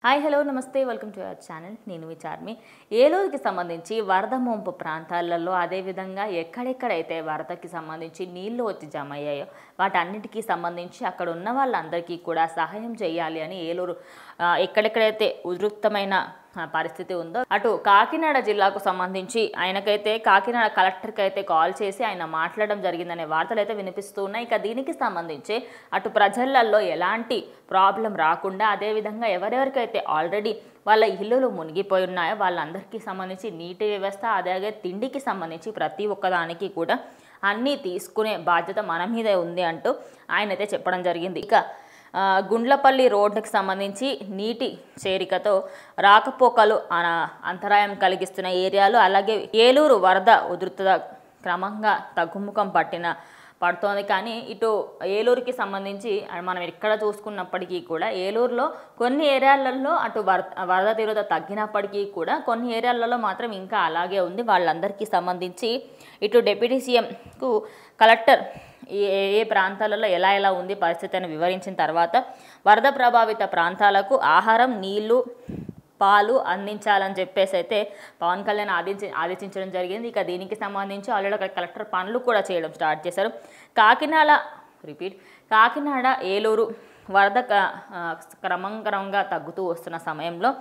Hi hello నమస్తే welcome to our channel. నేను మీ చార్మి. ఏలూరుకి సంబంధించి వరద ముంపు ప్రాంతాలలో అదేవిధంగా ఎక్కడెక్కడైతే వరదకి సంబంధించి నీళ్లు వచ్చి జమ అయ్యాయో వాటన్నిటికీ సంబంధించి అక్కడ ఉన్న వాళ్ళందరికీ కూడా సహాయం చేయాలి అని ఏలూరు ఎక్కడెక్కడైతే ఉద్రిక్తమైన పరిస్థితి ఉందో అటు కాకినాడ జిల్లాకు సంబంధించి ఆయనకైతే కాకినాడ కలెక్టర్కి అయితే కాల్ చేసి ఆయన మాట్లాడడం జరిగిందనే వార్తలు అయితే వినిపిస్తూ ఉన్నాయి. ఇక దీనికి సంబంధించి అటు ప్రజలలో ఎలాంటి ప్రాబ్లం రాకుండా అదేవిధంగా ఎవరెవరికైతే ఆల్రెడీ వాళ్ళ ఇల్లులు మునిగిపోయి ఉన్నాయో వాళ్ళందరికీ సంబంధించి నీటి వ్యవస్థ అలాగే తిండికి సంబంధించి ప్రతి ఒక్కదానికి కూడా అన్నీ తీసుకునే బాధ్యత మన మీదే ఉంది అంటూ ఆయనైతే చెప్పడం జరిగింది. ఇక గుండ్లపల్లి రోడ్డుకి సంబంధించి నీటి చేరికతో రాకపోకలు అంతరాయం కలిగిస్తున్న ఏరియాలు అలాగే ఏలూరు వరద ఉధృత క్రమంగా తగ్గుముఖం పడుతోంది. కానీ ఇటు ఏలూరుకి సంబంధించి మనం ఎక్కడ చూసుకున్నప్పటికీ కూడా ఏలూరులో కొన్ని ఏరియాలలో అటు వరద తీవ్రత తగ్గినప్పటికీ కూడా కొన్ని ఏరియాలలో మాత్రం ఇంకా అలాగే ఉంది. వాళ్ళందరికీ సంబంధించి ఇటు డిప్యూటీ సీఎంకు కలెక్టర్ ఏ ప్రాంతాలలో ఎలా ఉంది పరిస్థితి అని వివరించిన తర్వాత వరద ప్రభావిత ప్రాంతాలకు ఆహారం నీళ్లు పాలు అందించాలని చెప్పేసి అయితే పవన్ కళ్యాణ్ ఆదేశించడం జరిగింది. ఇక దీనికి సంబంధించి ఆల్రెడీ కలెక్టర్ పనులు కూడా చేయడం స్టార్ట్ చేశారు. కాకినాడ ఏలూరు వరద క్రమంగా తగ్గుతూ వస్తున్న సమయంలో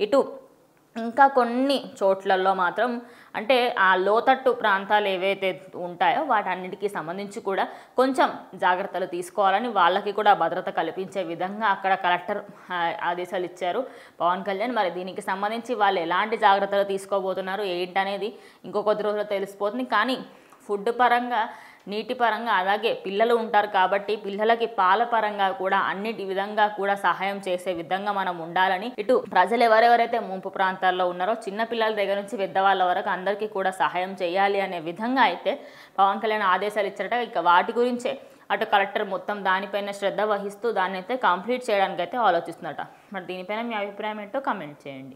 ఇటు ఇంకా కొన్ని చోట్లలో మాత్రం అంటే ఆ లోతట్టు ప్రాంతాలు ఏవైతే ఉంటాయో వాటన్నిటికీ సంబంధించి కూడా కొంచెం జాగ్రత్తలు తీసుకోవాలని వాళ్ళకి కూడా భద్రత కల్పించే విధంగా అక్కడ కలెక్టర్ ఆదేశాలు ఇచ్చారు పవన్ కళ్యాణ్. మరి దీనికి సంబంధించి వాళ్ళు ఎలాంటి జాగ్రత్తలు తీసుకోబోతున్నారు ఏంటనేది ఇంకో కొద్ది రోజుల్లో తెలిసిపోతుంది. కానీ ఫుడ్ పరంగా నీటి పరంగా అలాగే పిల్లలు ఉంటారు కాబట్టి పిల్లలకి పాల పరంగా కూడా అన్నిటి విధంగా కూడా సహాయం చేసే విధంగా మనం ఉండాలని ఇటు ప్రజలు ఎవరెవరైతే ముంపు ప్రాంతాల్లో ఉన్నారో చిన్న పిల్లల దగ్గర నుంచి పెద్దవాళ్ళ వరకు అందరికీ కూడా సహాయం చేయాలి అనే విధంగా అయితే పవన్ కళ్యాణ్ ఆదేశాలు ఇచ్చారట. ఇక వాటి గురించే అటు కలెక్టర్ మొత్తం దానిపైన శ్రద్ధ వహిస్తూ దాన్ని అయితే కంప్లీట్ చేయడానికి అయితే ఆలోచిస్తున్నట. మరి దీనిపైన మీ అభిప్రాయం ఏంటో కామెంట్ చేయండి.